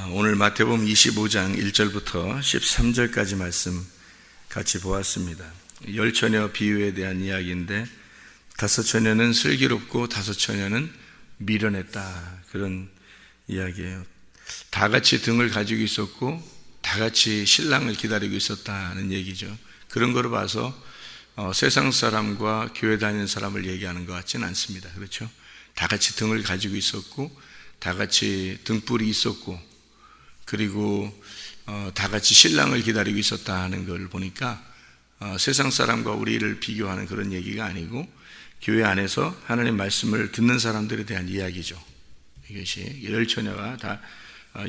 오늘 마태복음 25장 1절부터 13절까지 말씀 같이 보았습니다. 열 처녀 비유에 대한 이야기인데, 다섯 처녀는 슬기롭고 다섯 처녀는 미련했다, 그런 이야기예요. 다 같이 등을 가지고 있었고 다 같이 신랑을 기다리고 있었다는 얘기죠. 그런 거로 봐서 세상 사람과 교회 다니는 사람을 얘기하는 것 같지는 않습니다. 그렇죠? 다 같이 등을 가지고 있었고 다 같이 등불이 있었고, 그리고 다 같이 신랑을 기다리고 있었다는 걸 보니까 세상 사람과 우리를 비교하는 그런 얘기가 아니고 교회 안에서 하나님 말씀을 듣는 사람들에 대한 이야기죠. 이것이 열 처녀가 다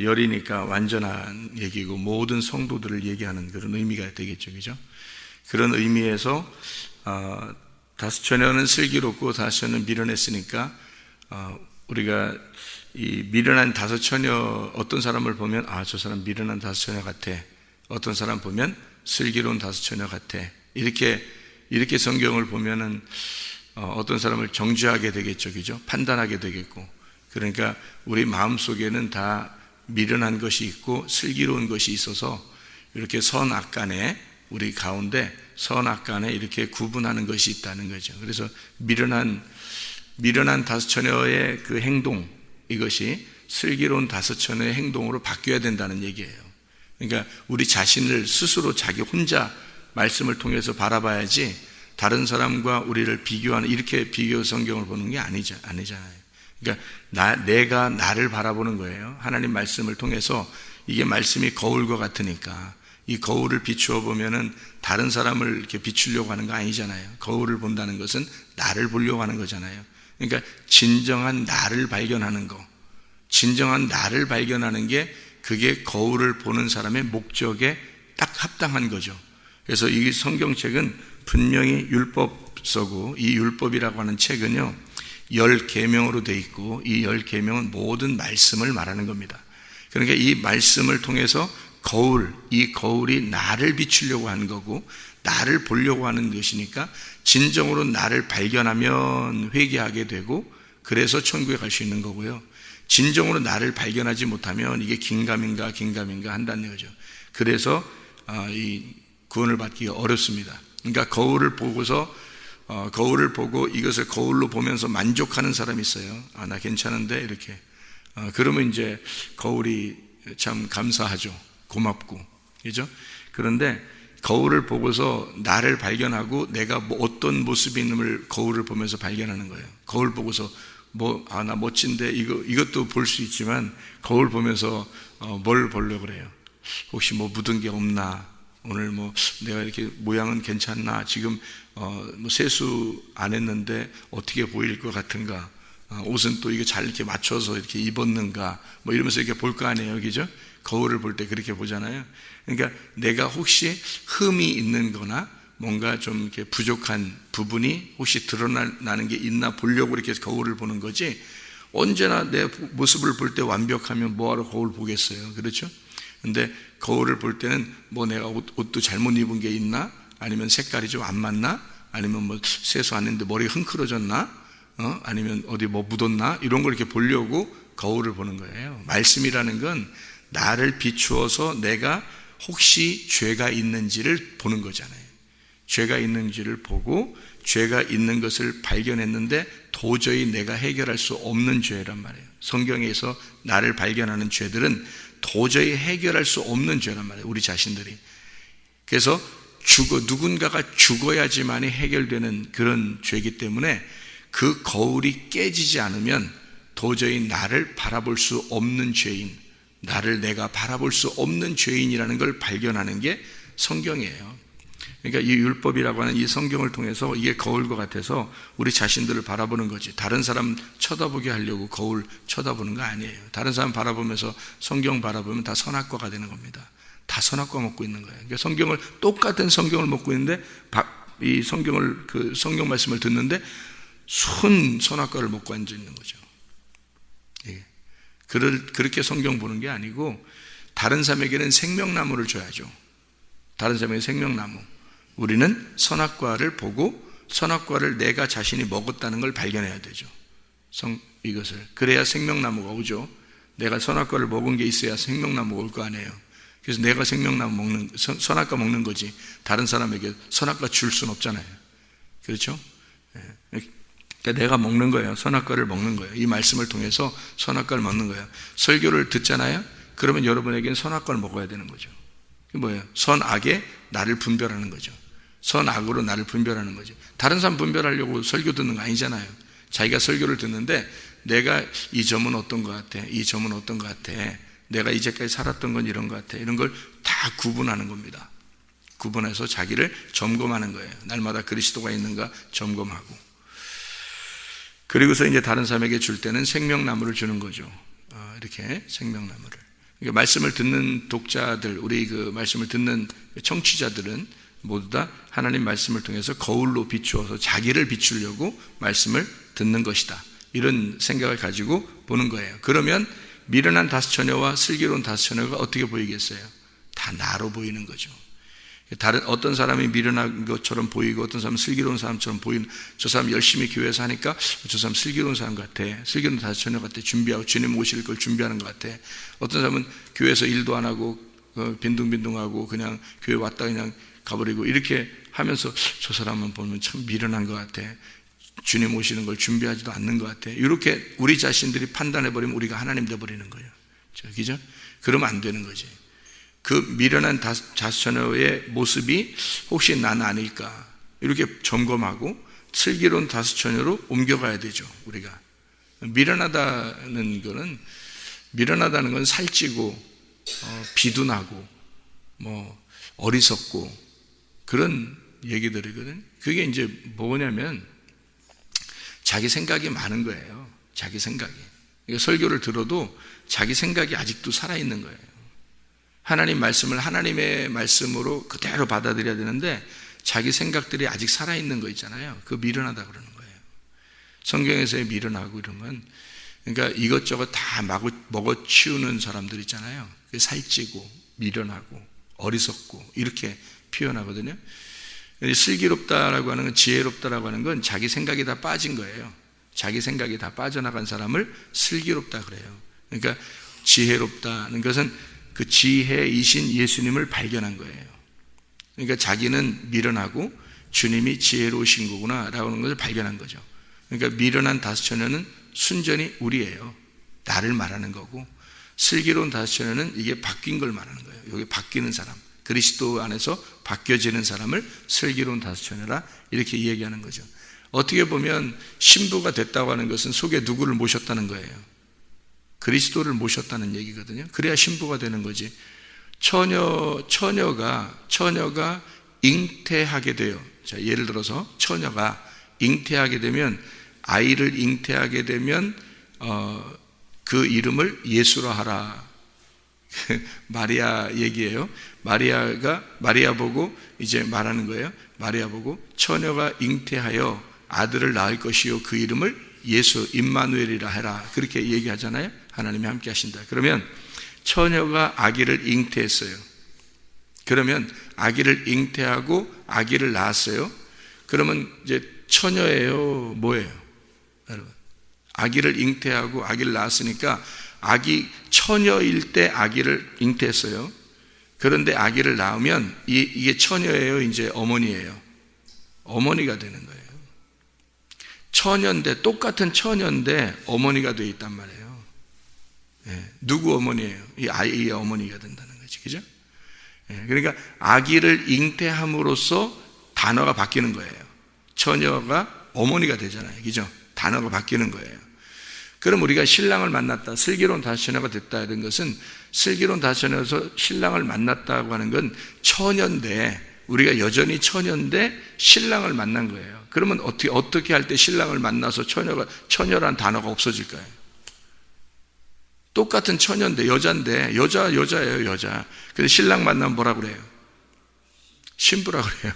열이니까 완전한 얘기고 모든 성도들을 얘기하는 그런 의미가 되겠죠. 그죠? 그런 의미에서 다섯 처녀는 슬기롭고 다섯 처녀는 미련했으니까 우리가 이 미련한 다섯 처녀, 어떤 사람을 보면 저 사람 미련한 다섯 처녀 같아, 어떤 사람 보면 슬기로운 다섯 처녀 같아, 이렇게 성경을 보면은 어떤 사람을 정죄하게 되겠죠. 그죠? 판단하게 되겠고, 그러니까 우리 마음속에는 다 미련한 것이 있고 슬기로운 것이 있어서 이렇게 선악간에, 우리 가운데 선악간에 이렇게 구분하는 것이 있다는 거죠. 그래서 미련한 다섯 처녀의 그 행동, 이것이 슬기로운 다섯 처녀의 행동으로 바뀌어야 된다는 얘기예요. 그러니까 우리 자신을 스스로 자기 혼자 말씀을 통해서 바라봐야지, 다른 사람과 우리를 비교하는, 이렇게 비교 성경을 보는 게 아니잖아요. 그러니까 내가 나를 바라보는 거예요. 하나님 말씀을 통해서. 이게 말씀이 거울과 같으니까 이 거울을 비추어 보면은 다른 사람을 이렇게 비추려고 하는 거 아니잖아요. 거울을 본다는 것은 나를 보려고 하는 거잖아요. 그러니까 진정한 나를 발견하는 거, 진정한 나를 발견하는 게, 그게 거울을 보는 사람의 목적에 딱 합당한 거죠. 그래서 이 성경책은 분명히 율법서고, 이 율법이라고 하는 책은요 10계명으로 되어 있고, 이 10계명은 모든 말씀을 말하는 겁니다. 그러니까 이 말씀을 통해서 이 거울이 나를 비추려고 하는 거고 나를 보려고 하는 것이니까, 진정으로 나를 발견하면 회개하게 되고 그래서 천국에 갈 수 있는 거고요, 진정으로 나를 발견하지 못하면 이게 긴가민가 한다는 거죠. 그래서 이 구원을 받기가 어렵습니다. 그러니까 거울을 보고 이것을 거울로 보면서 만족하는 사람이 있어요. 나 괜찮은데, 이렇게. 그러면 이제 거울이 참 감사하죠. 고맙고. 그죠? 그런데 거울을 보고서 나를 발견하고 내가 어떤 모습이 있는을 거울을 보면서 발견하는 거예요. 거울 보고서 나 멋진데, 이것도 볼 수 있지만 거울 보면서 뭘 보려고 그래요? 혹시 묻은 게 없나? 오늘 내가 이렇게 모양은 괜찮나? 지금 세수 안 했는데 어떻게 보일 것 같은가? 옷은 또 이게 잘 이렇게 맞춰서 이렇게 입었는가? 이러면서 이렇게 볼 거 아니에요. 그죠? 거울을 볼 때 그렇게 보잖아요. 그러니까 내가 혹시 흠이 있는 거나 뭔가 좀 이렇게 부족한 부분이 혹시 드러나는 게 있나 보려고 이렇게 거울을 보는 거지, 언제나 내 모습을 볼 때 완벽하면 뭐하러 거울 보겠어요. 그렇죠? 근데 거울을 볼 때는 내가 옷도 잘못 입은 게 있나? 아니면 색깔이 좀 안 맞나? 아니면 세수 안 했는데 머리가 흥크러졌나? 아니면 어디 묻었나? 이런 걸 이렇게 보려고 거울을 보는 거예요. 말씀이라는 건 나를 비추어서 내가 혹시 죄가 있는지를 보는 거잖아요. 죄가 있는지를 보고, 죄가 있는 것을 발견했는데 도저히 내가 해결할 수 없는 죄란 말이에요. 성경에서 나를 발견하는 죄들은 도저히 해결할 수 없는 죄란 말이에요, 우리 자신들이. 그래서 누군가가 죽어야지만이 해결되는 그런 죄이기 때문에 그 거울이 깨지지 않으면 도저히 나를 바라볼 수 없는 죄인, 나를 내가 바라볼 수 없는 죄인이라는 걸 발견하는 게 성경이에요. 그러니까 이 율법이라고 하는 이 성경을 통해서 이게 거울과 같아서 우리 자신들을 바라보는 거지, 다른 사람 쳐다보게 하려고 거울 쳐다보는 거 아니에요. 다른 사람 바라보면서 성경 바라보면 다 선악과가 되는 겁니다. 다 선악과 먹고 있는 거예요. 그러니까 똑같은 성경을 먹고 있는데, 이 성경 말씀을 듣는데 선악과를 먹고 앉아 있는 거죠. 그렇게 성경 보는 게 아니고, 다른 사람에게는 생명나무를 줘야죠. 다른 사람에게 생명나무. 우리는 선악과를 보고 선악과를 내가 자신이 먹었다는 걸 발견해야 되죠. 이것을. 그래야 생명나무가 오죠. 내가 선악과를 먹은 게 있어야 생명나무 먹을 거 아니에요. 그래서 내가 생명나무 선악과 먹는 거지 다른 사람에게 선악과 줄 수는 없잖아요. 그렇죠? 그러니까 내가 먹는 거예요. 선악과를 먹는 거예요. 이 말씀을 통해서 선악과를 먹는 거예요. 설교를 듣잖아요. 그러면 여러분에게는 선악과를 먹어야 되는 거죠. 그게 뭐예요? 선악에 나를 분별하는 거죠. 선악으로 나를 분별하는 거죠. 다른 사람 분별하려고 설교 듣는 거 아니잖아요. 자기가 설교를 듣는데 내가 이 점은 어떤 것 같아, 이 점은 어떤 것 같아, 내가 이제까지 살았던 건 이런 것 같아, 이런 걸 다 구분하는 겁니다. 구분해서 자기를 점검하는 거예요. 날마다 그리스도가 있는가 점검하고. 그리고서 이제 다른 사람에게 줄 때는 생명나무를 주는 거죠. 이렇게 생명나무를. 그러니까 말씀을 듣는 독자들, 우리 그 말씀을 듣는 청취자들은 모두 다 하나님 말씀을 통해서 거울로 비추어서 자기를 비추려고 말씀을 듣는 것이다. 이런 생각을 가지고 보는 거예요. 그러면 미련한 다섯 처녀와 슬기로운 다섯 처녀가 어떻게 보이겠어요? 다 나로 보이는 거죠. 다른 어떤 사람이 미련한 것처럼 보이고 어떤 사람은 슬기로운 사람처럼 보이는, 저 사람 열심히 교회에서 하니까 저 사람 슬기로운 사람 같아, 슬기로운 다섯 처녀 같아, 준비하고 주님 오실 걸 준비하는 것 같아. 어떤 사람은 교회에서 일도 안 하고 빈둥빈둥하고 그냥 교회 왔다 그냥 가버리고 이렇게 하면서 저 사람만 보면 참 미련한 것 같아, 주님 오시는 걸 준비하지도 않는 것 같아. 이렇게 우리 자신들이 판단해버리면 우리가 하나님 되어버리는 거예요. 그죠? 그러면 안 되는 거지. 그 미련한 다섯 처녀의 모습이 혹시 난 아닐까 이렇게 점검하고 슬기로운 다섯 처녀로 옮겨가야 되죠. 우리가 미련하다는 건 살찌고 비둔하고 뭐 어리석고 그런 얘기들이거든. 그게 이제 뭐냐면 자기 생각이 많은 거예요. 자기 생각이. 그러니까 설교를 들어도 자기 생각이 아직도 살아있는 거예요. 하나님 말씀을 하나님의 말씀으로 그대로 받아들여야 되는데 자기 생각들이 아직 살아있는 거 있잖아요. 그거 미련하다 그러는 거예요. 성경에서의 미련하고 이런 건, 그러니까 이것저것 다 먹어치우는 사람들 있잖아요. 살찌고 미련하고 어리석고 이렇게 표현하거든요. 슬기롭다라고 하는 건, 지혜롭다라고 하는 건 자기 생각이 다 빠진 거예요. 자기 생각이 다 빠져나간 사람을 슬기롭다 그래요. 그러니까 지혜롭다는 것은 그 지혜이신 예수님을 발견한 거예요. 그러니까 자기는 미련하고 주님이 지혜로우신 거구나 라고 하는 것을 발견한 거죠. 그러니까 미련한 다섯 처녀는 순전히 우리예요. 나를 말하는 거고, 슬기로운 다섯 처녀는 이게 바뀐 걸 말하는 거예요. 여기 바뀌는 사람, 그리스도 안에서 바뀌어지는 사람을 슬기로운 다섯 처녀라 이렇게 얘기하는 거죠. 어떻게 보면 신부가 됐다고 하는 것은 속에 누구를 모셨다는 거예요. 그리스도를 모셨다는 얘기거든요. 그래야 신부가 되는 거지. 처녀가 잉태하게 돼요. 자, 예를 들어서 처녀가 잉태하게 되면, 아이를 잉태하게 되면 그 이름을 예수라 하라. 마리아 얘기예요. 마리아 보고 이제 말하는 거예요. 마리아 보고 처녀가 잉태하여 아들을 낳을 것이요 그 이름을 예수 임마누엘이라 해라. 그렇게 얘기하잖아요. 하나님이 함께 하신다. 그러면 처녀가 아기를 잉태했어요. 그러면 아기를 잉태하고 아기를 낳았어요. 그러면 이제 처녀예요, 뭐예요? 여러분, 아기를 잉태하고 아기를 낳았으니까 아기 처녀일 때 아기를 잉태했어요. 그런데 아기를 낳으면 이게 처녀예요, 이제 어머니예요? 어머니가 되는 거예요. 처녀인데, 똑같은 처녀인데 어머니가 되어 있단 말이에요. 누구 어머니예요? 이 아이의 어머니가 된다는 거지, 그죠? 그러니까 아기를 잉태함으로써 단어가 바뀌는 거예요. 처녀가 어머니가 되잖아요, 그죠? 단어가 바뀌는 거예요. 그럼 우리가 신랑을 만났다, 슬기로운 다섯 처녀가 됐다 이런 것은, 슬기로운 다섯 처녀에서 신랑을 만났다고 하는 건 처녀인데, 우리가 여전히 처녀인데 신랑을 만난 거예요. 그러면 어떻게 할 때 신랑을 만나서 처녀란 단어가 없어질까요? 똑같은 처녀인데, 여자예요, 여자. 근데 신랑 만나면 뭐라 그래요? 신부라 그래요.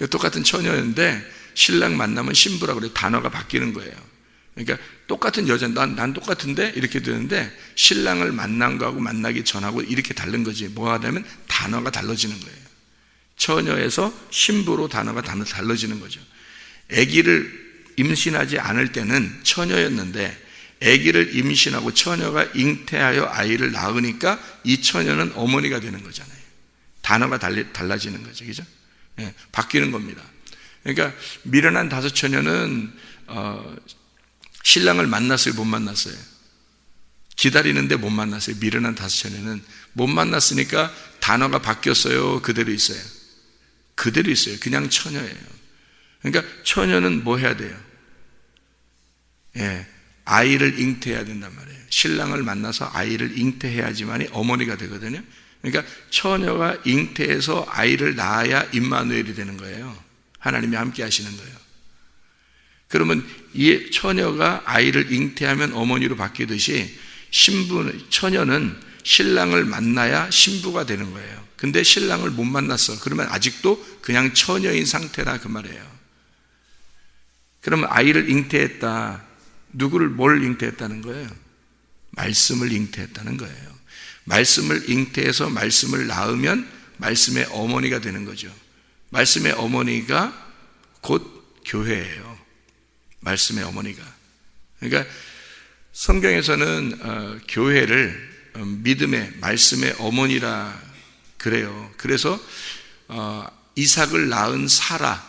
똑같은 처녀인데 신랑 만나면 신부라 그래요. 단어가 바뀌는 거예요. 그러니까 똑같은 여자, 난 똑같은데 이렇게 되는데, 신랑을 만난 거하고 만나기 전하고 이렇게 다른 거지. 뭐가 되면 단어가 달라지는 거예요. 처녀에서 신부로 단어가 달라지는 거죠. 아기를 임신하지 않을 때는 처녀였는데 아기를 임신하고 처녀가 잉태하여 아이를 낳으니까 이 처녀는 어머니가 되는 거잖아요. 단어가 달라지는 거죠. 그죠? 예, 바뀌는 겁니다. 그러니까 미련한 다섯 처녀는 신랑을 만났어요? 못 만났어요? 기다리는데 못 만났어요. 미련한 다섯 처녀는 못 만났으니까 단어가 바뀌었어요? 그대로 있어요? 그대로 있어요. 그냥 처녀예요. 그러니까 처녀는 뭐 해야 돼요? 예, 아이를 잉태해야 된단 말이에요. 신랑을 만나서 아이를 잉태해야지만이 어머니가 되거든요. 그러니까 처녀가 잉태해서 아이를 낳아야 임마누엘이 되는 거예요. 하나님이 함께 하시는 거예요. 그러면 이 처녀가 아이를 잉태하면 어머니로 바뀌듯이 처녀는 신랑을 만나야 신부가 되는 거예요. 근데 신랑을 못 만났어. 그러면 아직도 그냥 처녀인 상태라 그 말이에요. 그러면 아이를 잉태했다. 뭘 잉태했다는 거예요? 말씀을 잉태했다는 거예요. 말씀을 잉태해서 말씀을 낳으면 말씀의 어머니가 되는 거죠. 말씀의 어머니가 곧 교회예요. 말씀의 어머니가. 그러니까 성경에서는 교회를 믿음의 말씀의 어머니라 그래요. 그래서 이삭을 낳은 사라,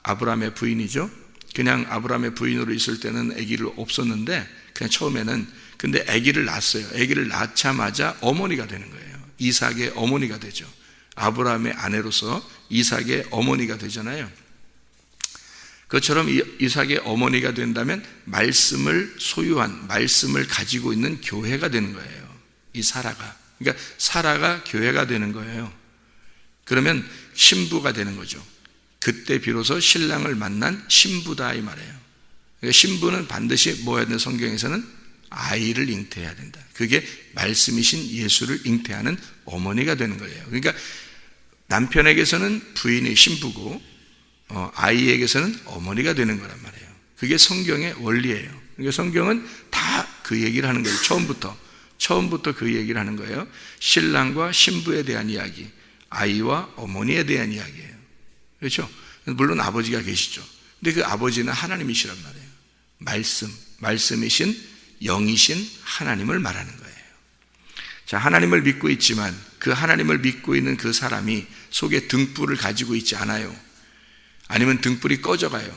아브라함의 부인이죠. 그냥 아브라함의 부인으로 있을 때는 아기를 없었는데 그냥 처음에는 근데 아기를 낳았어요. 아기를 낳자마자 어머니가 되는 거예요. 이삭의 어머니가 되죠. 아브라함의 아내로서 이삭의 어머니가 되잖아요. 그것처럼 이삭의 어머니가 된다면 말씀을 소유한, 말씀을 가지고 있는 교회가 되는 거예요. 이 사라가. 그러니까 사라가 교회가 되는 거예요. 그러면 신부가 되는 거죠. 그때 비로소 신랑을 만난 신부다 이 말이에요. 그러니까 신부는 반드시 뭐 해야 되는 성경에서는 아이를 잉태해야 된다. 그게 말씀이신 예수를 잉태하는 어머니가 되는 거예요. 그러니까 남편에게서는 부인이 신부고 아이에게서는 어머니가 되는 거란 말이에요. 그게 성경의 원리예요. 그러니까 성경은 다 그 얘기를 하는 거예요. 처음부터 그 얘기를 하는 거예요. 신랑과 신부에 대한 이야기, 아이와 어머니에 대한 이야기예요. 그렇죠? 물론 아버지가 계시죠. 근데 그 아버지는 하나님이시란 말이에요. 말씀이신 영이신 하나님을 말하는 거예요. 자, 하나님을 믿고 있지만 그 하나님을 믿고 있는 그 사람이 속에 등불을 가지고 있지 않아요. 아니면 등불이 꺼져가요.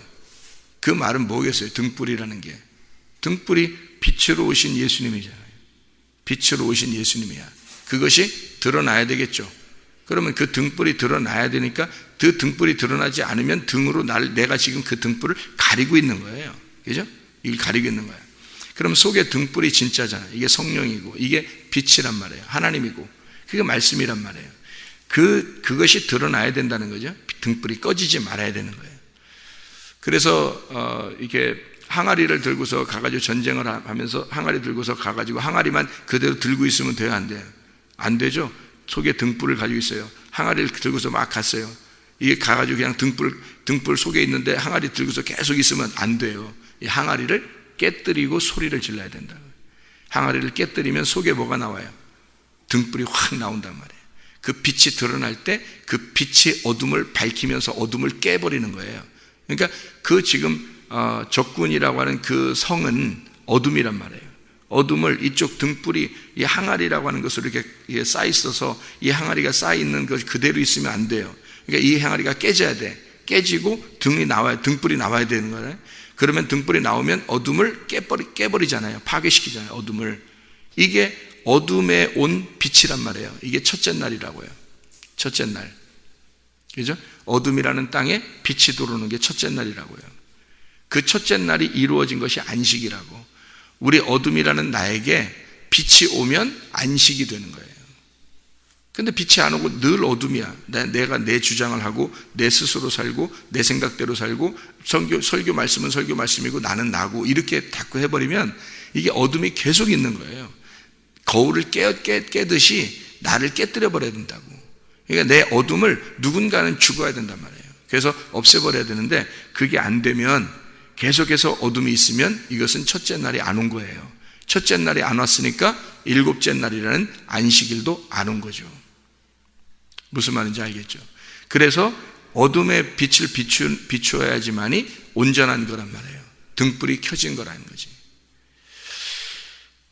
그 말은 뭐겠어요? 등불이라는 게. 등불이 빛으로 오신 예수님이잖아요. 빛으로 오신 예수님이야. 그것이 드러나야 되겠죠. 그러면 그 등불이 드러나야 되니까 그 등불이 드러나지 않으면 등으로 내가 지금 그 등불을 가리고 있는 거예요. 그죠? 이걸 가리고 있는 거예요. 그럼 속에 등불이 진짜잖아요. 이게 성령이고 이게 빛이란 말이에요. 하나님이고 그게 말씀이란 말이에요. 그것이 드러나야 된다는 거죠. 등불이 꺼지지 말아야 되는 거예요. 그래서 이게 항아리를 들고서 가가지고 전쟁을 하면서 항아리 들고서 가가지고 항아리만 그대로 들고 있으면 돼요? 안 돼요? 안 되죠? 속에 등불을 가지고 있어요. 항아리를 들고서 막 갔어요. 이게 가가지고 그냥 등불 속에 있는데 항아리 들고서 계속 있으면 안 돼요. 이 항아리를 깨뜨리고 소리를 질러야 된다. 항아리를 깨뜨리면 속에 뭐가 나와요? 등불이 확 나온단 말이에요. 그 빛이 드러날 때 그 빛이 어둠을 밝히면서 어둠을 깨버리는 거예요. 그러니까 그 지금 적군이라고 하는 그 성은 어둠이란 말이에요. 어둠을 이쪽 등불이 이 항아리라고 하는 것으로 이렇게 쌓여 있어서 이 항아리가 쌓여 있는 것 그대로 있으면 안 돼요. 그러니까 이 항아리가 깨져야 돼. 깨지고 등불이 나와야 되는 거예요. 그러면 등불이 나오면 어둠을 깨버리잖아요. 파괴시키잖아요. 어둠을. 이게 어둠에 온 빛이란 말이에요. 이게 첫째 날이라고요. 첫째 날. 그죠? 어둠이라는 땅에 빛이 들어오는 게 첫째 날이라고요. 그 첫째 날이 이루어진 것이 안식이라고. 우리 어둠이라는 나에게 빛이 오면 안식이 되는 거예요. 근데 빛이 안 오고 늘 어둠이야. 내가 내 주장을 하고 내 스스로 살고 내 생각대로 살고 설교 말씀은 설교 말씀이고 나는 나고 이렇게 자꾸 해버리면 이게 어둠이 계속 있는 거예요. 거울을 깨듯이 나를 깨뜨려 버려야 된다고. 그러니까 내 어둠을 누군가는 죽어야 된단 말이에요. 그래서 없애버려야 되는데 그게 안 되면 계속해서 어둠이 있으면 이것은 첫째 날이 안 온 거예요. 첫째 날이 안 왔으니까 일곱째 날이라는 안식일도 안 온 거죠. 무슨 말인지 알겠죠? 그래서 어둠의 빛을 비추어야지만이 온전한 거란 말이에요. 등불이 켜진 거라는 거지.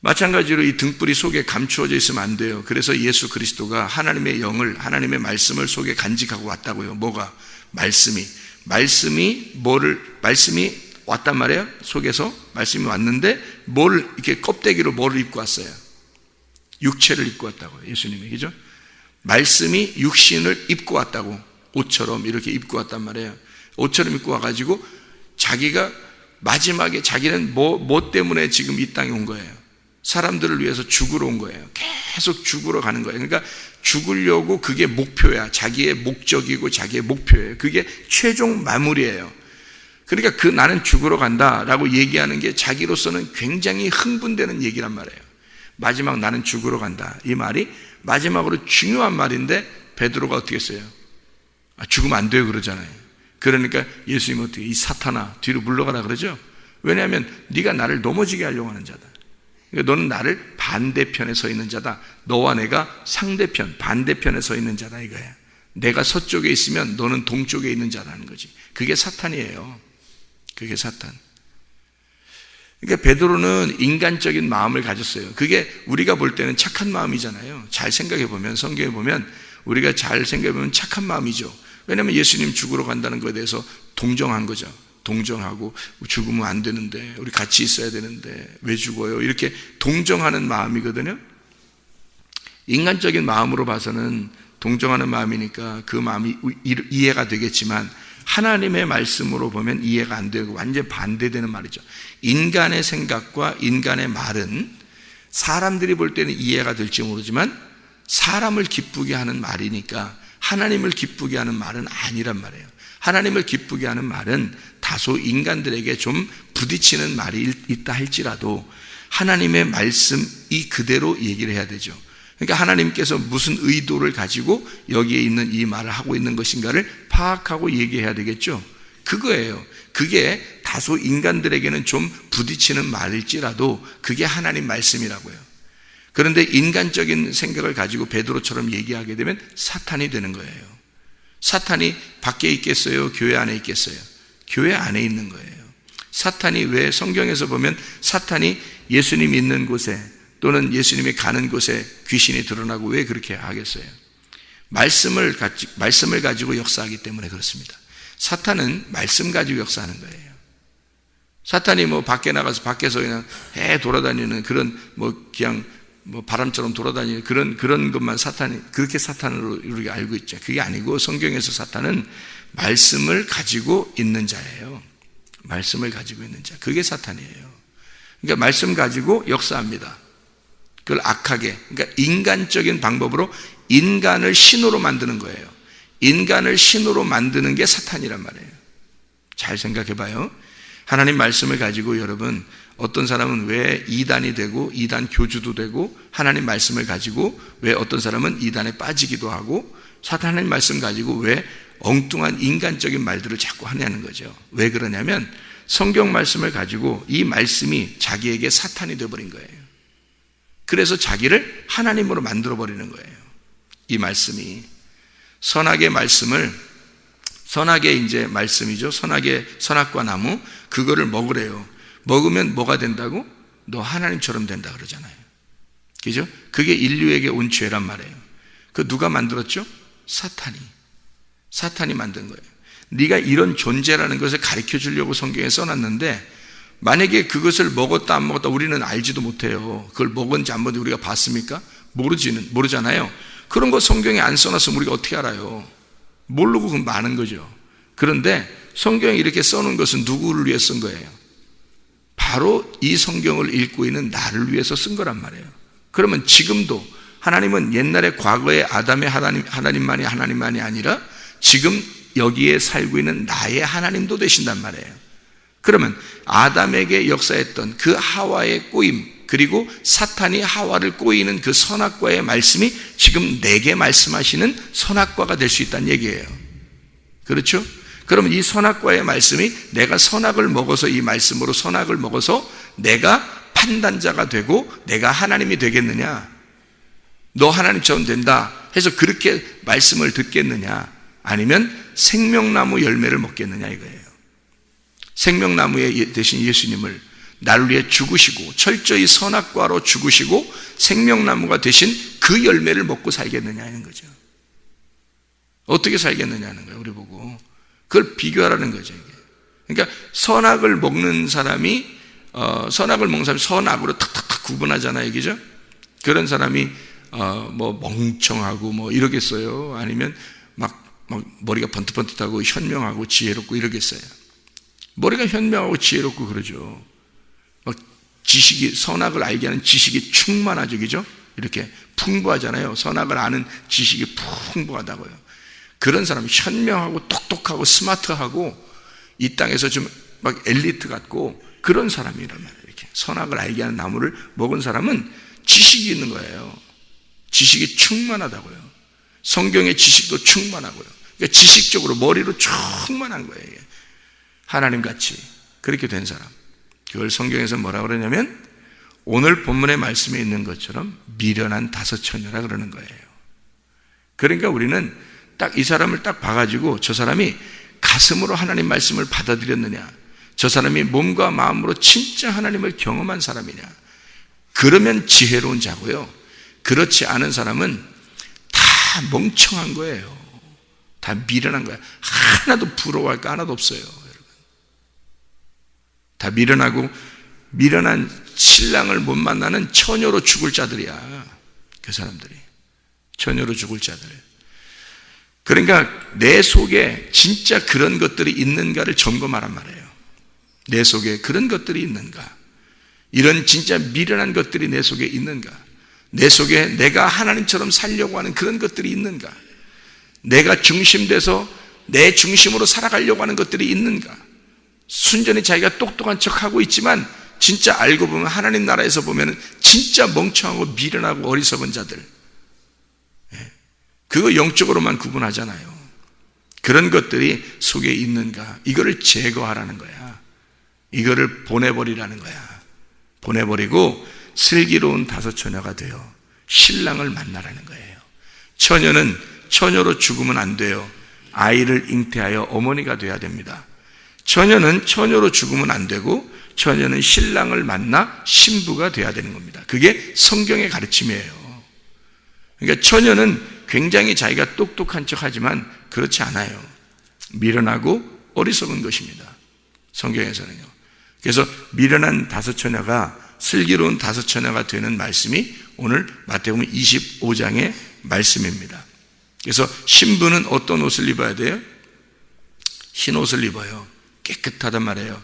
마찬가지로 이 등불이 속에 감추어져 있으면 안 돼요. 그래서 예수 그리스도가 하나님의 영을, 하나님의 말씀을 속에 간직하고 왔다고요. 뭐가? 말씀이 왔단 말이에요. 속에서 말씀이 왔는데 이렇게 껍데기로 뭐를 입고 왔어요? 육체를 입고 왔다고요. 예수님이. 그죠? 말씀이 육신을 입고 왔다고. 옷처럼 이렇게 입고 왔단 말이에요. 옷처럼 입고 와가지고 자기가 마지막에 자기는 뭐 때문에 지금 이 땅에 온 거예요? 사람들을 위해서 죽으러 온 거예요. 계속 죽으러 가는 거예요. 그러니까 죽으려고 그게 목표야. 자기의 목적이고 자기의 목표예요. 그게 최종 마무리예요. 그러니까 나는 죽으러 간다라고 얘기하는 게 자기로서는 굉장히 흥분되는 얘기란 말이에요. 마지막 나는 죽으러 간다. 이 말이 마지막으로 중요한 말인데 베드로가 어떻게 했어요? 죽으면 안 돼요 그러잖아요. 그러니까 예수님은 어떻게 이 사탄아 뒤로 물러가라 그러죠. 왜냐하면 네가 나를 넘어지게 하려고 하는 자다. 그러니까 너는 나를 반대편에 서 있는 자다. 너와 내가 상대편, 반대편에 서 있는 자다 이거야. 내가 서쪽에 있으면 너는 동쪽에 있는 자라는 거지. 그게 사탄이에요. 그게 사탄. 그러니까 베드로는 인간적인 마음을 가졌어요. 그게 우리가 볼 때는 착한 마음이잖아요. 잘 생각해 보면, 성경에 보면 우리가 잘 생각해 보면 착한 마음이죠. 왜냐하면 예수님 죽으러 간다는 것에 대해서 동정한 거죠. 동정하고 죽으면 안 되는데 우리 같이 있어야 되는데 왜 죽어요? 이렇게 동정하는 마음이거든요. 인간적인 마음으로 봐서는 동정하는 마음이니까 그 마음이 이해가 되겠지만 하나님의 말씀으로 보면 이해가 안 되고 완전 반대되는 말이죠. 인간의 생각과 인간의 말은 사람들이 볼 때는 이해가 될지 모르지만 사람을 기쁘게 하는 말이니까 하나님을 기쁘게 하는 말은 아니란 말이에요. 하나님을 기쁘게 하는 말은 다소 인간들에게 좀 부딪히는 말이 있다 할지라도 하나님의 말씀이 그대로 얘기를 해야 되죠. 그러니까 하나님께서 무슨 의도를 가지고 여기에 있는 이 말을 하고 있는 것인가를 파악하고 얘기해야 되겠죠. 그거예요. 그게 다소 인간들에게는 좀 부딪히는 말일지라도 그게 하나님 말씀이라고요. 그런데 인간적인 생각을 가지고 베드로처럼 얘기하게 되면 사탄이 되는 거예요. 사탄이 밖에 있겠어요? 교회 안에 있겠어요? 교회 안에 있는 거예요. 사탄이 왜 성경에서 보면 사탄이 예수님 있는 곳에 또는 예수님이 가는 곳에 귀신이 드러나고 왜 그렇게 하겠어요? 말씀을 가지고 역사하기 때문에 그렇습니다. 사탄은 말씀 가지고 역사하는 거예요. 사탄이 밖에 나가서 밖에서 그냥 돌아다니는 그런 그냥 바람처럼 돌아다니는 그런 것만 그렇게 사탄으로 우리가 알고 있죠. 그게 아니고 성경에서 사탄은 말씀을 가지고 있는 자예요. 말씀을 가지고 있는 자. 그게 사탄이에요. 그러니까 말씀 가지고 역사합니다. 그걸 악하게, 그러니까 인간적인 방법으로 인간을 신으로 만드는 거예요. 인간을 신으로 만드는 게 사탄이란 말이에요. 잘 생각해 봐요. 하나님 말씀을 가지고 여러분, 어떤 사람은 왜 이단이 되고 이단 교주도 되고 하나님 말씀을 가지고 왜 어떤 사람은 이단에 빠지기도 하고 하나님 말씀 가지고 왜 엉뚱한 인간적인 말들을 자꾸 하냐는 거죠. 왜 그러냐면 성경 말씀을 가지고 이 말씀이 자기에게 사탄이 되어버린 거예요. 그래서 자기를 하나님으로 만들어버리는 거예요. 이 말씀이 선악의 말씀을 선악의 이제 말씀이죠. 선악과 나무 그거를 먹으래요. 먹으면 뭐가 된다고? 너 하나님처럼 된다 그러잖아요. 그죠? 그게 인류에게 온 죄란 말이에요. 그 누가 만들었죠? 사탄이 만든 거예요. 네가 이런 존재라는 것을 가르쳐 주려고 성경에 써놨는데 만약에 그것을 먹었다 안 먹었다 우리는 알지도 못해요. 그걸 먹은지 안 먹은지 우리가 봤습니까? 모르잖아요. 그런 거 성경에 안 써놨으면 우리가 어떻게 알아요? 모르고 그건 많은 거죠. 그런데 성경에 이렇게 써놓은 것은 누구를 위해 쓴 거예요? 바로 이 성경을 읽고 있는 나를 위해서 쓴 거란 말이에요. 그러면 지금도 하나님은 옛날에 과거의 아담의 하나님만이 아니라 지금 여기에 살고 있는 나의 하나님도 되신단 말이에요. 그러면 아담에게 역사했던 그 하와의 꼬임 그리고 사탄이 하와를 꼬이는 그 선악과의 말씀이 지금 내게 말씀하시는 선악과가 될 수 있다는 얘기예요. 그렇죠? 그러면 이 선악과의 말씀이 내가 선악을 먹어서 이 말씀으로 선악을 먹어서 내가 판단자가 되고 내가 하나님이 되겠느냐? 너 하나님처럼 된다 해서 그렇게 말씀을 듣겠느냐? 아니면 생명나무 열매를 먹겠느냐 이거예요. 생명나무에 대신 예수님을 나를 위해 죽으시고 철저히 선악과로 죽으시고 생명나무가 되신 그 열매를 먹고 살겠느냐는 거죠. 어떻게 살겠느냐는 거예요. 우리 보고 그걸 비교하라는 거죠. 이게. 그러니까 선악을 먹는 사람이 선악으로 탁탁탁 구분하잖아요. 그죠? 그런 사람이 뭐 멍청하고 뭐 이러겠어요? 아니면 막 머리가 번뜩번뜩하고 현명하고 지혜롭고 이러겠어요? 머리가 현명하고 지혜롭고 그러죠. 막 지식이, 선악을 알게 하는 지식이 충만하죠. 그죠? 이렇게 풍부하잖아요. 선악을 아는 지식이 풍부하다고요. 그런 사람이 현명하고 똑똑하고 스마트하고 이 땅에서 좀 막 엘리트 같고 그런 사람이란 말이에요. 이렇게 선악을 알게 하는 나무를 먹은 사람은 지식이 있는 거예요. 지식이 충만하다고요. 성경의 지식도 충만하고요. 그러니까 지식적으로 머리로 충만한 거예요. 이게. 하나님 같이 그렇게 된 사람. 그걸 성경에서 뭐라 그러냐면 오늘 본문의 말씀에 있는 것처럼 미련한 다섯 처녀라 그러는 거예요. 그러니까 우리는 딱 이 사람을 딱 봐가지고 저 사람이 가슴으로 하나님 말씀을 받아들였느냐, 저 사람이 몸과 마음으로 진짜 하나님을 경험한 사람이냐, 그러면 지혜로운 자고요. 그렇지 않은 사람은 다 멍청한 거예요. 다 미련한 거야. 하나도 부러워할 거 하나도 없어요. 여러분. 다 미련하고 미련한 신랑을 못 만나는 처녀로 죽을 자들이야. 그 사람들이 처녀로 죽을 자들. 그러니까 내 속에 진짜 그런 것들이 있는가를 점검하란 말이에요. 내 속에 그런 것들이 있는가, 이런 진짜 미련한 것들이 내 속에 있는가, 내 속에 내가 하나님처럼 살려고 하는 그런 것들이 있는가, 내가 중심돼서 내 중심으로 살아가려고 하는 것들이 있는가, 순전히 자기가 똑똑한 척하고 있지만 진짜 알고 보면 하나님 나라에서 보면 진짜 멍청하고 미련하고 어리석은 자들, 그거 영적으로만 구분하잖아요. 그런 것들이 속에 있는가, 이거를 제거하라는 거야. 이거를 보내버리라는 거야. 보내버리고 슬기로운 다섯 처녀가 되어 신랑을 만나라는 거예요. 처녀는 처녀로 죽으면 안 돼요. 아이를 잉태하여 어머니가 돼야 됩니다. 처녀는 처녀로 죽으면 안 되고 처녀는 신랑을 만나 신부가 돼야 되는 겁니다. 그게 성경의 가르침이에요. 그러니까 처녀는 굉장히 자기가 똑똑한 척하지만 그렇지 않아요. 미련하고 어리석은 것입니다. 성경에서는요. 그래서 미련한 다섯 처녀가 슬기로운 다섯 처녀가 되는 말씀이 오늘 마태복음 25장의 말씀입니다. 그래서 신부는 어떤 옷을 입어야 돼요? 흰 옷을 입어요. 깨끗하단 말이에요.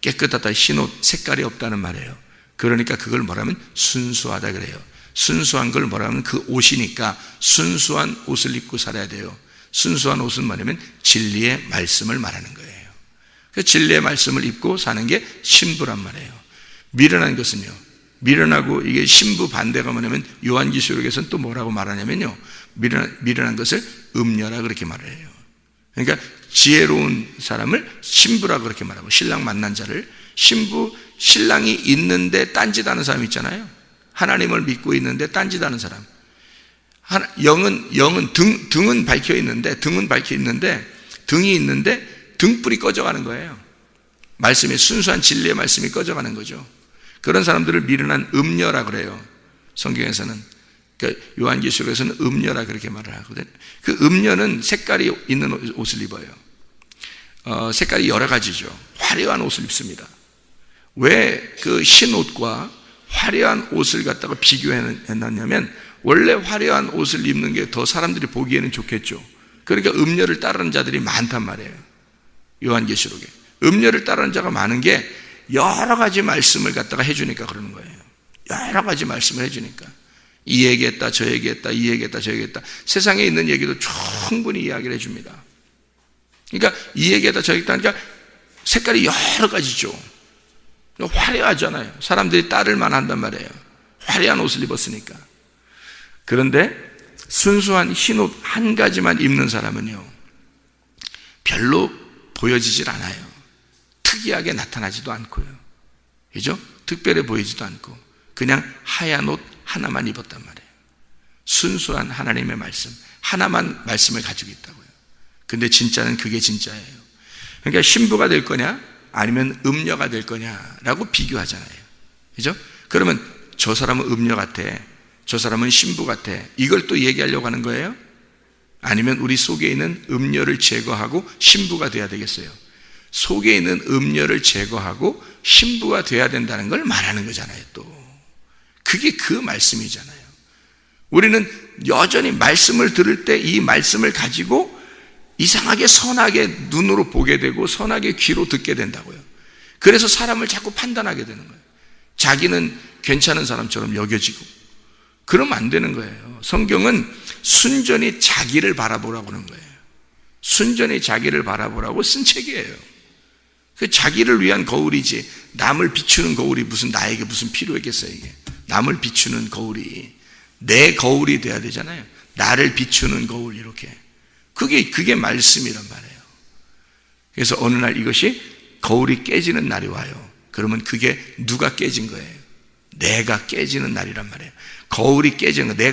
깨끗하다, 흰 옷, 색깔이 없다는 말이에요. 그러니까 그걸 뭐라면 순수하다 그래요. 순수한 걸 뭐라면 그 옷이니까 순수한 옷을 입고 살아야 돼요. 순수한 옷은 뭐냐면 진리의 말씀을 말하는 거예요. 그 진리의 말씀을 입고 사는 게 신부란 말이에요. 미련한 것은요, 미련하고 이게 신부 반대가 뭐냐면 요한계시록에서는 또 뭐라고 말하냐면요, 미련한 것을 음녀라 그렇게 말을 해요. 그러니까 지혜로운 사람을 신부라 그렇게 말하고, 신랑 만난 자를 신부, 신랑이 있는데 딴짓하는 사람 있잖아요. 하나님을 믿고 있는데 딴짓하는 사람. 영은 등은 밝혀 있는데 등이 있는데 등불이 꺼져가는 거예요. 말씀이, 순수한 진리의 말씀이 꺼져가는 거죠. 그런 사람들을 미련한 음녀라 그래요. 성경에서는. 그러니까 요한계시록에서는 음녀라 그렇게 말을 하거든요. 그 음녀는 색깔이 있는 옷을 입어요. 색깔이 여러 가지죠. 화려한 옷을 입습니다. 왜 그 흰 옷과 화려한 옷을 갖다가 비교해놨냐면, 원래 화려한 옷을 입는 게 더 사람들이 보기에는 좋겠죠. 그러니까 음녀를 따르는 자들이 많단 말이에요. 요한계시록에 음녀를 따르는 자가 많은 게 여러 가지 말씀을 갖다가 해주니까 그러는 거예요. 여러 가지 말씀을 해주니까, 이 얘기했다 저 얘기했다 이 얘기했다 저 얘기했다, 세상에 있는 얘기도 충분히 이야기를 해줍니다. 그러니까 이 얘기했다 저 얘기했다 하니까 색깔이 여러 가지죠. 화려하잖아요. 사람들이 따를 만한단 말이에요. 화려한 옷을 입었으니까. 그런데 순수한 흰 옷 한 가지만 입는 사람은요, 별로 보여지질 않아요. 특이하게 나타나지도 않고요. 그죠? 특별해 보이지도 않고 그냥 하얀 옷 하나만 입었단 말이에요. 순수한 하나님의 말씀 하나만 말씀을 가지고 있다고요. 근데 진짜는 그게 진짜예요. 그러니까 신부가 될 거냐 아니면 음녀가 될 거냐라고 비교하잖아요. 그죠? 그러면 저 사람은 음녀 같아, 저 사람은 신부 같아, 이걸 또 얘기하려고 하는 거예요? 아니면 우리 속에 있는 음녀를 제거하고 신부가 돼야 되겠어요? 속에 있는 음녀를 제거하고 신부가 돼야 된다는 걸 말하는 거잖아요. 또 그게 그 말씀이잖아요. 우리는 여전히 말씀을 들을 때 이 말씀을 가지고 이상하게 선하게 눈으로 보게 되고 선하게 귀로 듣게 된다고요. 그래서 사람을 자꾸 판단하게 되는 거예요. 자기는 괜찮은 사람처럼 여겨지고. 그러면 안 되는 거예요. 성경은 순전히 자기를 바라보라고 하는 거예요. 순전히 자기를 바라보라고 쓴 책이에요. 그 자기를 위한 거울이지, 남을 비추는 거울이 무슨 나에게 무슨 필요했겠어요. 이게 남을 비추는 거울이 내 거울이 돼야 되잖아요. 나를 비추는 거울, 이렇게. 그게 말씀이란 말이에요. 그래서 어느 날 이것이 거울이 깨지는 날이 와요. 그러면 그게 누가 깨진 거예요? 내가 깨지는 날이란 말이에요. 거울이 깨지는 거,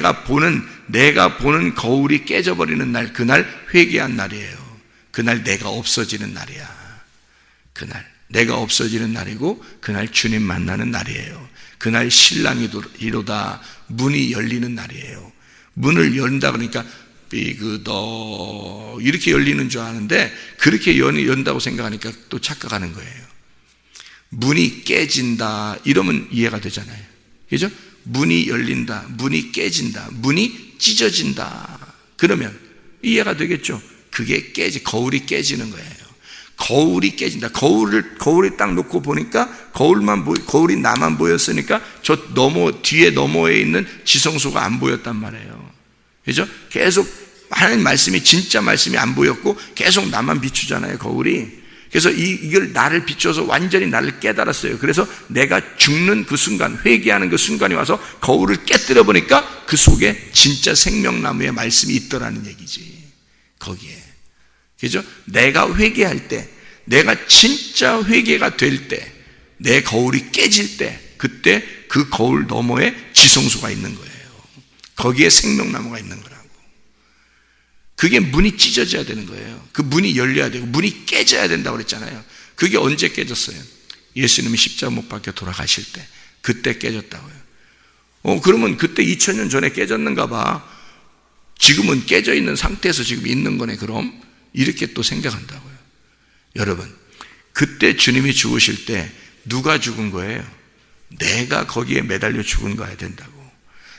내가 보는 거울이 깨져버리는 날, 그날 회개한 날이에요. 그날 내가 없어지는 날이야. 그날 내가 없어지는 날이고, 그날 주님 만나는 날이에요. 그날 신랑이 이로다 문이 열리는 날이에요. 문을 열린다 그러니까 이렇게 열리는 줄 아는데, 그렇게 연다고 생각하니까 또 착각하는 거예요. 문이 깨진다 이러면 이해가 되잖아요. 그죠? 문이 열린다, 문이 깨진다, 문이 찢어진다, 그러면 이해가 되겠죠? 그게 거울이 깨지는 거예요. 거울이 깨진다. 거울이 딱 놓고 보니까 거울이 나만 보였으니까 저 뒤에 너머에 있는 지성소가 안 보였단 말이에요. 그죠? 계속 하나님 말씀이, 진짜 말씀이 안 보였고 계속 나만 비추잖아요, 거울이. 그래서 이걸 나를 비춰서 완전히 나를 깨달았어요. 그래서 내가 죽는 그 순간, 회개하는 그 순간이 와서 거울을 깨뜨려 보니까 그 속에 진짜 생명나무의 말씀이 있더라는 얘기지. 거기에. 그죠? 내가 회개할 때, 내가 진짜 회개가 될 때, 내 거울이 깨질 때, 그때 그 거울 너머에 지성소가 있는 거예요. 거기에 생명나무가 있는 거라고. 그게 문이 찢어져야 되는 거예요. 그 문이 열려야 되고 문이 깨져야 된다고 그랬잖아요. 그게 언제 깨졌어요? 예수님이 십자가 못 박혀 돌아가실 때, 그때 깨졌다고요. 그러면 그때 2000년 전에 깨졌는가 봐. 지금은 깨져 있는 상태에서 지금 있는 거네, 그럼? 이렇게 또 생각한다고요. 여러분, 그때 주님이 죽으실 때 누가 죽은 거예요? 내가 거기에 매달려 죽은 거야 된다고.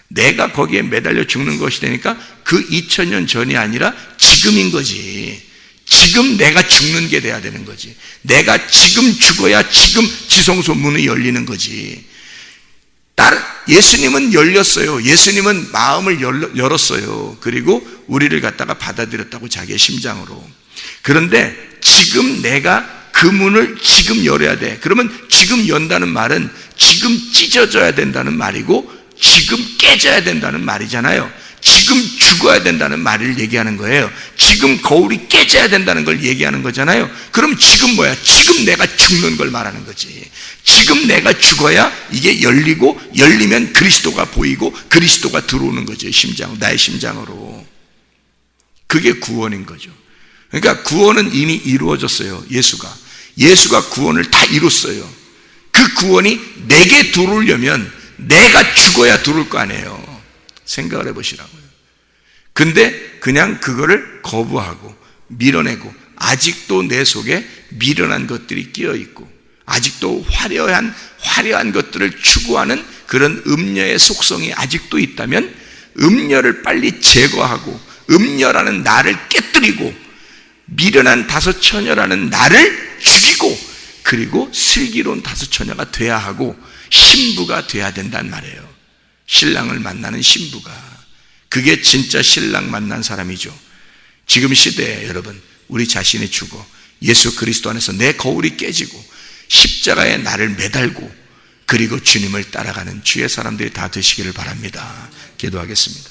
내가 거기에 매달려 죽는 것이 되니까 그 2000년 전이 아니라 지금인 거지. 지금 내가 죽는 게 돼야 되는 거지. 내가 지금 죽어야 지금 지성소 문이 열리는 거지. 예수님은 열렸어요. 예수님은 마음을 열었어요. 그리고 우리를 갖다가 받아들였다고, 자기의 심장으로. 그런데 지금 내가 그 문을 지금 열어야 돼. 그러면 지금 연다는 말은 지금 찢어져야 된다는 말이고, 지금 깨져야 된다는 말이잖아요. 지금 죽어야 된다는 말을 얘기하는 거예요. 지금 거울이 깨져야 된다는 걸 얘기하는 거잖아요. 그럼 지금 뭐야? 지금 내가 죽는 걸 말하는 거지. 지금 내가 죽어야 이게 열리고, 열리면 그리스도가 보이고 그리스도가 들어오는 거죠. 나의 심장으로. 그게 구원인 거죠. 그러니까 구원은 이미 이루어졌어요. 예수가 구원을 다 이뤘어요. 그 구원이 내게 들어오려면 내가 죽어야 들어올 거 아니에요. 생각을 해보시라고요. 근데 그냥 그거를 거부하고 밀어내고, 아직도 내 속에 미련한 것들이 끼어있고, 아직도 화려한 것들을 추구하는 그런 음녀의 속성이 아직도 있다면, 음녀를 빨리 제거하고 음녀라는 나를 깨뜨리고 미련한 다섯 처녀라는 나를 죽이고, 그리고 슬기로운 다섯 처녀가 돼야 하고 신부가 돼야 된단 말이에요. 신랑을 만나는 신부가. 그게 진짜 신랑 만난 사람이죠. 지금 시대에 여러분, 우리 자신이 죽어 예수 그리스도 안에서 내 거울이 깨지고 십자가에 나를 매달고, 그리고 주님을 따라가는 주의 사람들이 다 되시기를 바랍니다. 기도하겠습니다.